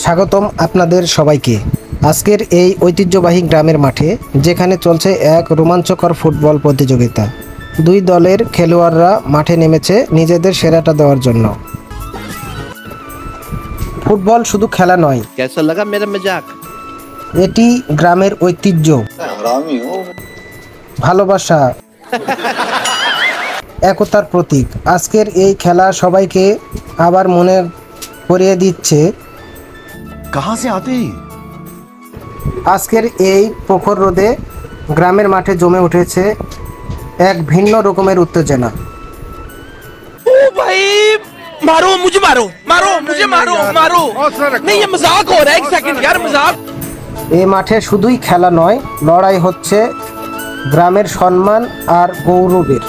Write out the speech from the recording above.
স্বাগতম আপনাদের সবাইকে আজকের এই ঐতিহ্যবাহী গ্রামের মাঠে, যেখানে চলছে এক রোমাঞ্চকর ফুটবল প্রতিযোগিতা। দুই দলের খেলোয়াড়রা মাঠে নেমেছে নিজেদের সেরাটা দেওয়ার জন্য। ফুটবল শুধু খেলা নয়, कैसा लगा मेरा मजाक? এটি গ্রামের ঐতিহ্য, ভালোবাসা, একতার প্রতীক। আজকের এই খেলা সবাইকে আবার মনে করিয়ে দিচ্ছে कहाँ से आते हैं? আজকের এই প্রখর রোদে গ্রামের মাঠে জমে উঠেছে এক ভিন্ন রকমের উত্তেজনা। ओ भाई मारो मुझे, मारो नहीं, ये मजाक हो रहा है। एक सेकंड यार, मजाक। এই মাঠে শুধুই খেলা নয়, লড়াই হচ্ছে গ্রামের সম্মান আর গৌরবের।